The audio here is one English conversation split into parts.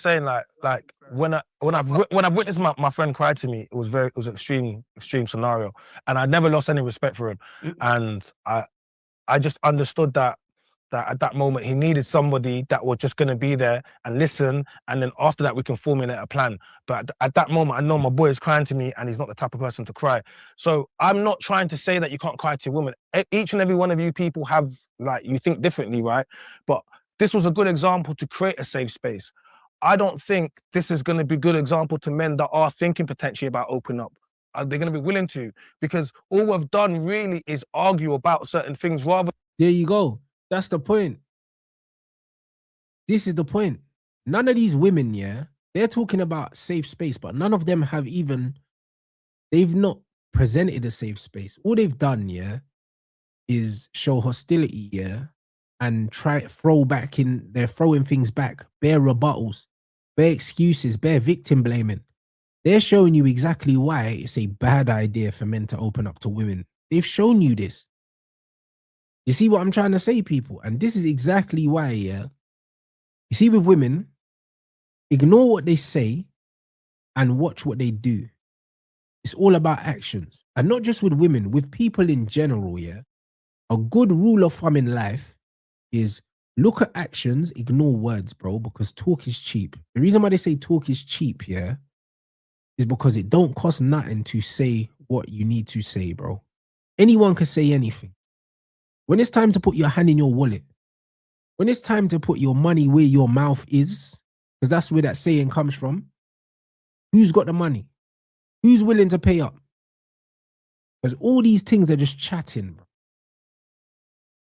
saying, like when I've witnessed my friend cry to me, it was an extreme scenario, and I never lost any respect for him, and I just understood that at that moment he needed somebody that was just going to be there and listen, and then after that we can formulate a plan. But at that moment, I know my boy is crying to me, and he's not the type of person to cry. So I'm not trying to say that you can't cry to a woman. Each and every one of you people have, like, you think differently, right? But this was a good example to create a safe space. I don't think this is going to be a good example to men that are thinking potentially about opening up. Are they going to be willing to? Because all we've done really is argue about certain things rather. There you go. That's the point. This is the point. None of these women, yeah, they're talking about safe space, but none of them have they've not presented a safe space. All they've done, yeah, is show hostility, yeah, and they're throwing things back, bare rebuttals, bare excuses, bare victim blaming. They're showing you exactly why it's a bad idea for men to open up to women. They've shown you this. You see what I'm trying to say, people? And this is exactly why, yeah. You see, with women, ignore what they say and watch what they do. It's all about actions. And not just with women, with people in general, yeah. A good rule of thumb in life is look at actions, ignore words, bro, because talk is cheap. The reason why they say talk is cheap, yeah, is because it don't cost nothing to say what you need to say, bro. Anyone can say anything. When it's time to put your hand in your wallet, when it's time to put your money where your mouth is, because that's where that saying comes from, who's got the money? Who's willing to pay up? Because all these things are just chatting, bro.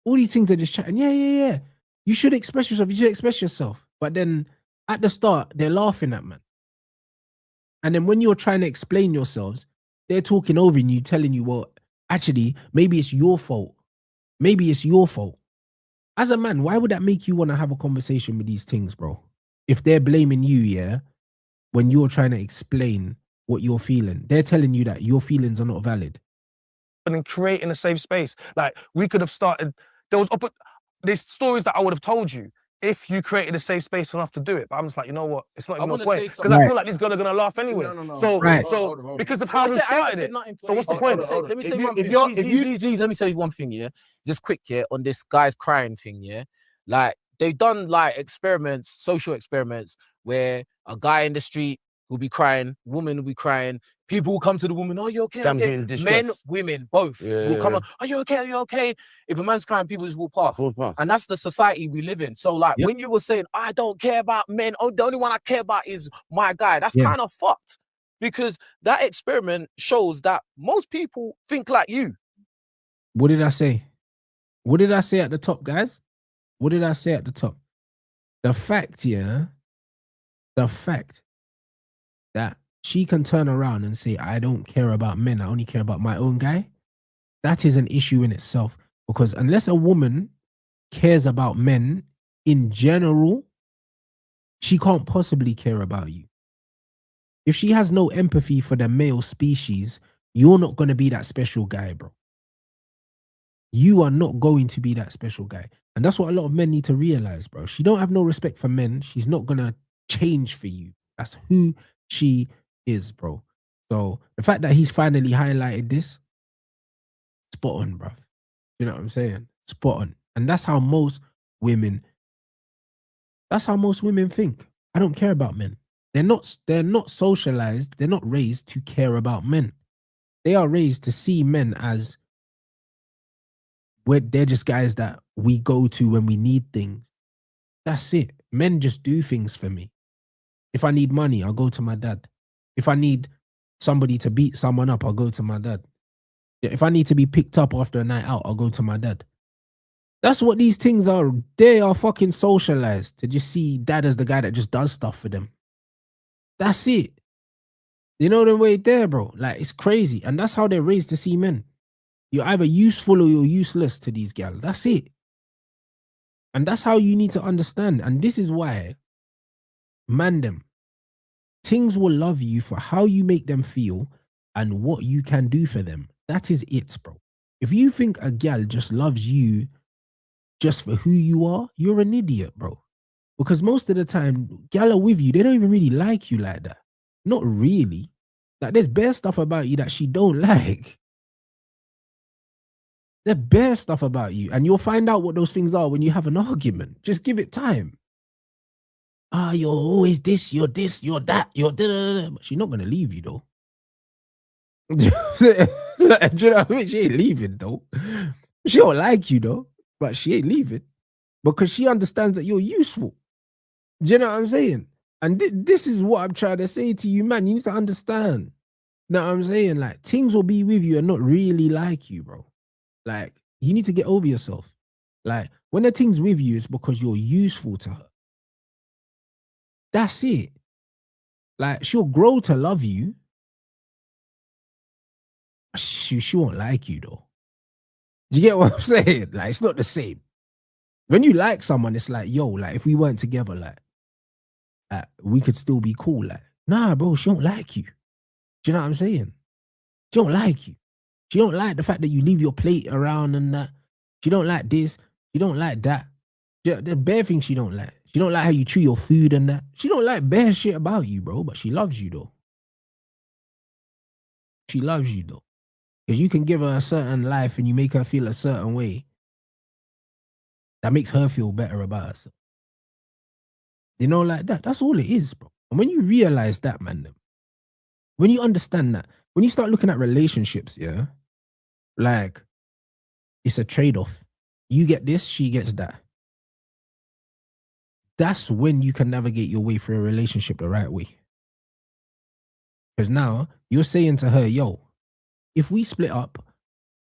All these things are just chatting. Yeah. You should express yourself. But then at the start, they're laughing at man. And then when you're trying to explain yourselves, they're talking over you, telling you, well, actually, maybe it's your fault. Maybe it's your fault. As a man, why would that make you want to have a conversation with these things, bro? If they're blaming you, yeah, when you're trying to explain what you're feeling, they're telling you that your feelings are not valid. And creating a safe space. Like, we could have started, there's stories that I would have told you if you created a safe space enough to do it. But I'm just like, you know what? It's not even no point. Because I feel like these girls are going to laugh anyway. No. So because of how we started it. So what's the point? Let me say one thing. Let me say one thing, yeah? Just quick, yeah, on this guy's crying thing, yeah? Like, they've done, like, social experiments, where a guy in the street will be crying, woman will be crying, people will come to the woman, are you okay? Men, women, both will come on, are you okay? Are you okay? If a man's crying, people just walk past. And that's the society we live in. So, like, when you were saying, I don't care about men, the only one I care about is my guy, that's kind of fucked. Because that experiment shows that most people think like you. What did I say? What did I say at the top, guys? What did I say at the top? The fact, yeah, that she can turn around and say, I don't care about men, I only care about my own guy, that is an issue in itself. Because unless a woman cares about men in general, she can't possibly care about you. If she has no empathy for the male species, you're not going to be that special guy, bro. You are not going to be that special guy. And that's what a lot of men need to realize, bro. She don't have no respect for men. She's not going to change for you. That's who she is, bro. So the fact that he's finally highlighted this, spot on, bro. You know what I'm saying? Spot on. And that's how most women think. I don't care about men. They're not socialized. They're not raised to care about men. They are raised to see men as they're just guys that we go to when we need things. That's it. Men just do things for me. If I need money, I'll go to my dad. If I need somebody to beat someone up, I'll go to my dad. If I need to be picked up after a night out, I'll go to my dad. That's what these things are. They are fucking socialized to just see dad as the guy that just does stuff for them. That's it. You know the way there, bro? Like, it's crazy. And that's how they're raised to see men. You're either useful or you're useless to these gals. That's it. And that's how you need to understand. And this is why, man, them things will love you for how you make them feel and what you can do for them. That is it, bro. If you think a gal just loves you just for who you are, you're an idiot, bro. Because most of the time, gal are with you, they don't even really like you like that. Not really. Like, there's bare stuff about you that she don't like. There's bare stuff about you. And you'll find out what those things are when you have an argument. Just give it time. You're always this, you're that, you're da-da-da-da. But she's not going to leave you, though. Do you know what I mean? She ain't leaving, though. She don't like you, though. But she ain't leaving. Because she understands that you're useful. Do you know what I'm saying? And this is what I'm trying to say to you, man. You need to understand. You know what I'm saying? Like, things will be with you and not really like you, bro. Like, you need to get over yourself. Like, when the thing's with you, it's because you're useful to her. That's it. Like, she'll grow to love you. She won't like you, though. Do you get what I'm saying? Like, it's not the same. When you like someone, it's like, yo, like, if we weren't together, like we could still be cool. Like, nah, bro, she don't like you. Do you know what I'm saying? She don't like you. She don't like the fact that you leave your plate around and that. She don't like this. She don't like that. The bare things she don't like. She don't like how you chew your food and that. She don't like bare shit about you, bro, but she loves you, though. She loves you, though. Because you can give her a certain life and you make her feel a certain way. That makes her feel better about herself. You know, like that. That's all it is, bro. And when you realize that, man, when you understand that, when you start looking at relationships, yeah, like, it's a trade-off. You get this, she gets that. That's when you can navigate your way through a relationship the right way. Because now you're saying to her, yo, if we split up,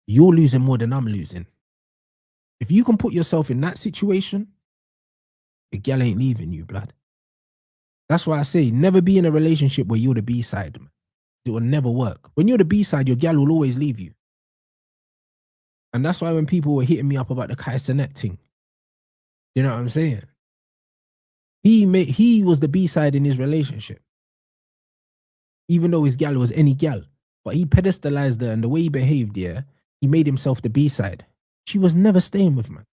you're losing more than I'm losing. If you can put yourself in that situation, the gal ain't leaving you, blood. That's why I say never be in a relationship where you're the B-side, man. It will never work. When you're the B-side, your gal will always leave you. And that's why when people were hitting me up about the Kai Cenat thing, you know what I'm saying? He was the B-side in his relationship. Even though his gal was any gal. But he pedestalized her, and the way he behaved, yeah, he made himself the B-side. She was never staying with man.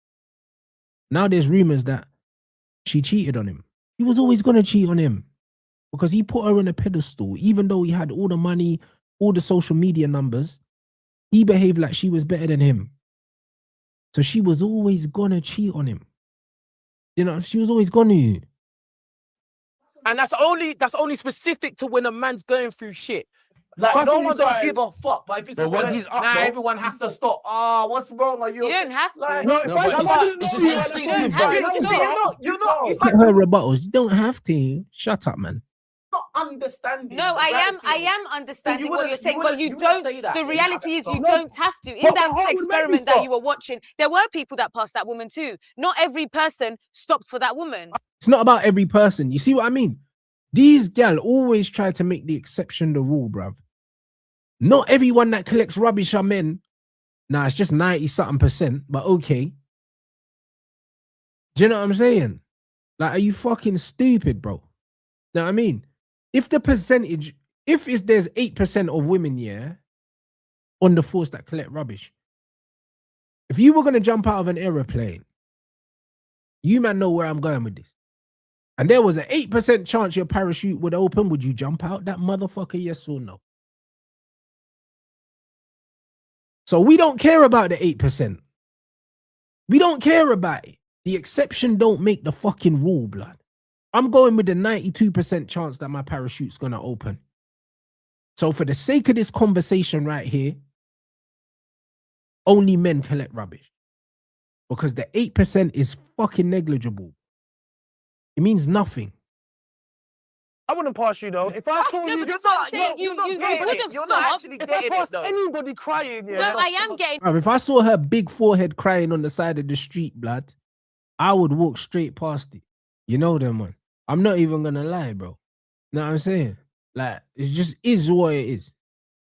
Now there's rumors that she cheated on him. He was always going to cheat on him because he put her on a pedestal. Even though he had all the money, all the social media numbers, he behaved like she was better than him. So she was always going to cheat on him. You know, she was always going to. And that's only specific to when a man's going through shit. Like, no one don't give a fuck. But if it's once he's up, now though, everyone has to stop. What's wrong? Are you? You don't have to. Like, No, if I it's didn't just know you, instinctive, bro. You're not. It's Look like at her rebuttals. You don't have to. Shut up, man. not understanding. No, the I reality. am understanding you what wouldn't- you're you saying, but wouldn't- you you wouldn't don't. say that. The You reality is have you to don't have to. In But that how would make me experiment that stop? you were watching, there were people that passed that woman too. Not every person stopped for that woman. It's not about every person. You see what I mean? These gal always try to make the exception the rule, bruv. Not everyone that collects rubbish are men. Nah, it's just 90-something%, but okay. Do you know what I'm saying? Like, are you fucking stupid, bro? Know what I mean? If the percentage, there's 8% of women, yeah, on the force that collect rubbish. If you were going to jump out of an aeroplane, you man know where I'm going with this. And there was an 8% chance your parachute would open, would you jump out? That motherfucker, yes or no? So we don't care about the 8%. We don't care about it. The exception don't make the fucking rule, blood. I'm going with the 92% chance that my parachute's going to open. So for the sake of this conversation right here, only men collect rubbish. Because the 8% is fucking negligible. It means nothing. I wouldn't pass you though. If I saw No, you, but that's what I'm saying. You would have You're not stopped. actually if I getting it passed though. anybody crying, No, yeah. I am getting. Bruv, if I saw her big forehead crying on the side of the street, blood, I would walk straight past it. You know them, man. I'm not even gonna lie, bro. Know what I'm saying? Like, it just is what it is.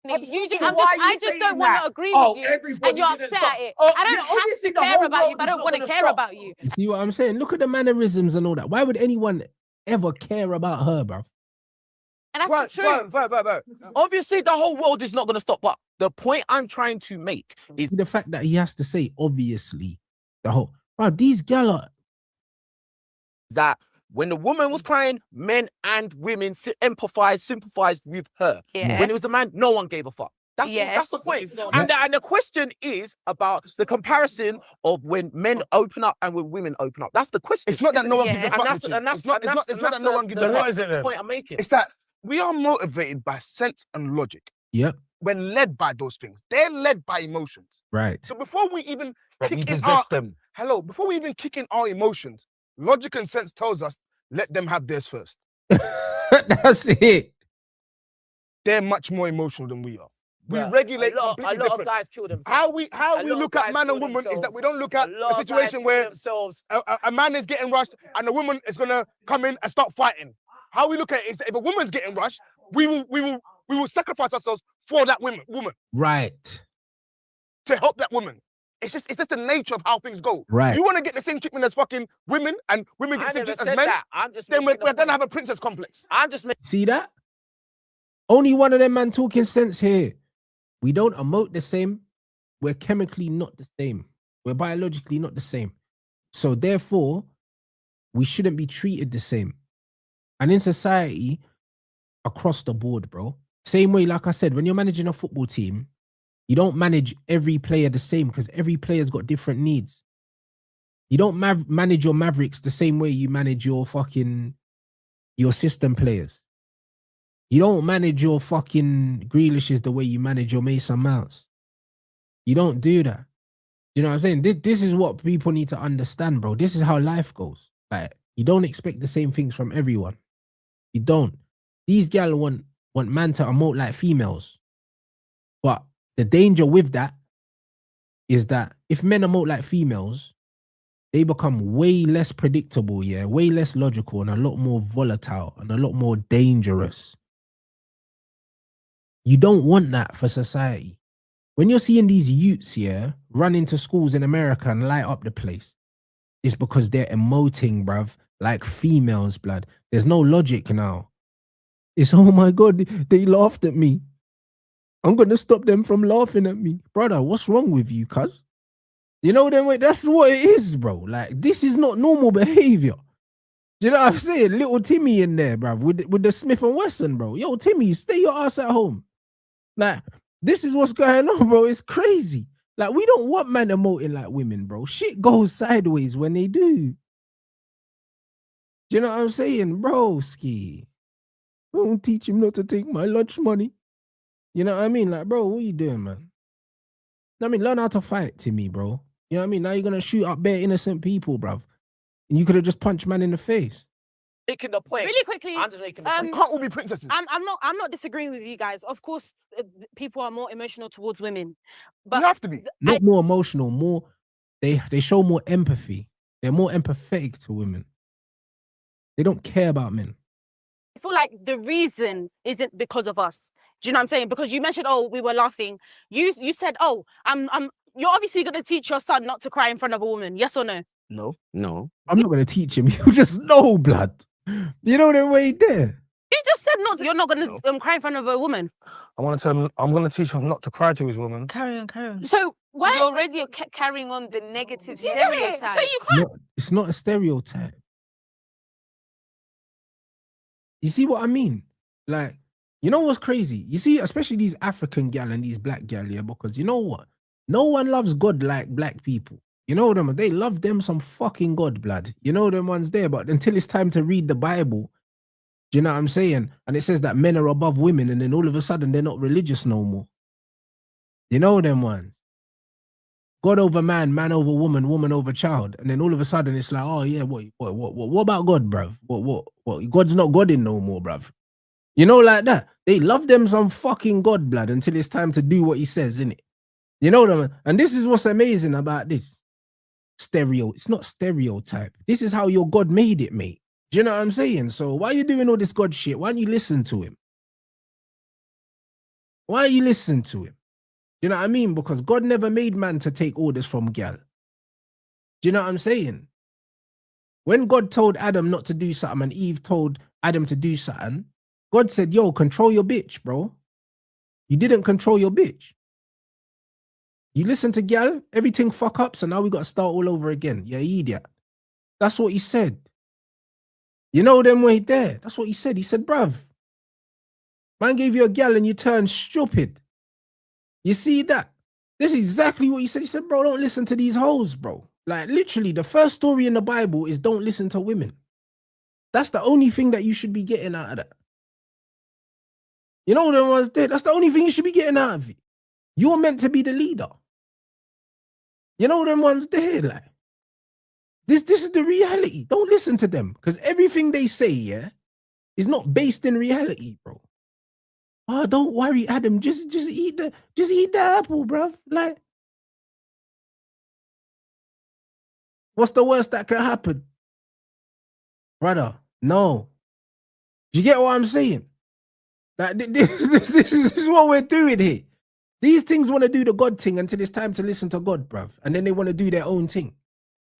You just, So I'm why just, are you I just saying don't want that? to agree Oh, with you, everybody and you're didn't upset stop. at it. Oh, I don't yeah, obviously have the to care whole about you, world but I is don't not want to gonna care stop. about you. You see what I'm saying? Look at the mannerisms and all that. Why would anyone ever care about her, bro? And that's the truth. Bro. Obviously, the whole world is not going to stop. But the point I'm trying to make is The fact that he has to say, obviously, the whole, bro, these gal are, that When the woman was crying, men and women empathized, sympathized with her. Yes. When it was a man, no one gave a fuck. That's the point. And the question is about the comparison of when men open up and when women open up. That's the question. It's not that no one gives a Yeah. fuck. And that's It's not that no one gives a Then what fuck. is it then? point I'm making. It's that we are motivated by sense and logic Yep. when led by those things. They're led by emotions. Right. So before we even But we kick in possess our them. before we even kick in our emotions, logic and sense tells us let them have theirs first. That's it. They're much more emotional than we are. We Bruh, regulate a lot completely of different. guys kill themselves. How we A lot of look at guys man and kill woman is that themselves. we don't look at A lot a of guys situation kill where themselves. a man is getting rushed and a woman is gonna come in and start fighting. How we look at it is that if a woman's getting rushed, we will sacrifice ourselves for that woman Right. to help that woman. It's just the nature of how things go. Right. You want to get the same treatment as fucking women and women get I the same never treatment said as men, that. I'm just then making we're a gonna point. have a princess complex. I'm just making. See that? Only one of them man talking sense here. We don't emote the same. We're chemically not the same. We're biologically not the same. So therefore, we shouldn't be treated the same. And in society, across the board, bro. Same way, like I said, when you're managing a football team, you don't manage every player the same because every player's got different needs. You don't manage your Mavericks the same way you manage your system players. You don't manage your fucking Grealishes the way you manage your Mason Mounts. You don't do that. You know what I'm saying? This is what people need to understand, bro. This is how life goes. Like, you don't expect the same things from everyone. You don't. These gal want man to emote like females. But the danger with that is that if men emote like females, they become way less predictable, yeah, way less logical and a lot more volatile and a lot more dangerous. You don't want that for society. When you're seeing these youths, yeah, run into schools in America and light up the place, it's because they're emoting, bruv, like females, blood. There's no logic now. It's, oh my God, they laughed at me. I'm going to stop them from laughing at me. Brother, what's wrong with you, cuz? You know, that's what it is, bro. Like, this is not normal behavior. Do you know what I'm saying? Little Timmy in there, bruv, with the Smith & Wesson, bro. Yo, Timmy, stay your ass at home. Like, this is what's going on, bro. It's crazy. Like, we don't want men emoting like women, bro. Shit goes sideways when they do. Do you know what I'm saying? Bro, ski. Don't teach him not to take my lunch money. You know what I mean? Like, bro, what you doing, man? I mean, learn how to fight, Timmy, bro. You know what I mean? Now you're going to shoot up bare innocent people, bruv. And you could have just punched man in the face. Making the point. Really quickly, I'm just making the We point. can't all be princesses. I'm not disagreeing with you guys. Of course, people are more emotional towards women, We but have to be. Not more emotional, more, they show more empathy. They're more empathetic to women. They don't care about men. I feel like the reason isn't because of us. Do you know what I'm saying? Because you mentioned, oh, we were laughing. You said, oh, you're obviously gonna teach your son not to cry in front of a woman. Yes or no? No. I'm not going to teach him. You just know, blood. You know the way there. You just said not. You're not gonna cry in front of a woman. I'm gonna teach him not to cry to his woman. Carry on. So why? You're already carrying on the negative You get it? stereotype. So you can't. It's not a stereotype. You see what I mean? Like, you know what's crazy? You see, especially these African gal and these black gal, yeah, because you know what? No one loves God like black people. You know them, they love them some fucking God, blood. You know them ones there, but until it's time to read the Bible, do you know what I'm saying? And it says that men are above women, and then all of a sudden they're not religious no more. You know them ones. God over man, man over woman, woman over child. And then all of a sudden it's like, oh yeah, what about God, bruv? What? God's not God in no more, bruv. You know, like that. They love them some fucking God, blood, until it's time to do what he says, innit? You know them? And this is what's amazing about this. It's not stereotype. This is how your God made it, mate. Do you know what I'm saying? So why are you doing all this God shit? Why don't you listen to him? Why are you listening to him? Do you know what I mean? Because God never made man to take orders from gal. Do you know what I'm saying? When God told Adam not to do something and Eve told Adam to do something, God said, yo, control your bitch, bro. You didn't control your bitch. You listen to gal, everything fuck up, so now we got to start all over again. You idiot. That's what he said. You know them way there. That's what he said. He said, bruv, man gave you a gal and you turned stupid. You see that? This is exactly what he said. He said, bro, don't listen to these hoes, bro. Like, literally, the first story in the Bible is don't listen to women. That's the only thing that you should be getting out of that. You know them ones there? That's the only thing you should be getting out of it. You're meant to be the leader. You know them ones there? Like, this is the reality. Don't listen to them. Because everything they say, yeah, is not based in reality, bro. Oh, don't worry, Adam. Just eat the apple, bruv. Like, what's the worst that could happen? Brother, no. Do you get what I'm saying? Like, this is what we're doing here. These things want to do the God thing until it's time to listen to God, bruv. And then they want to do their own thing.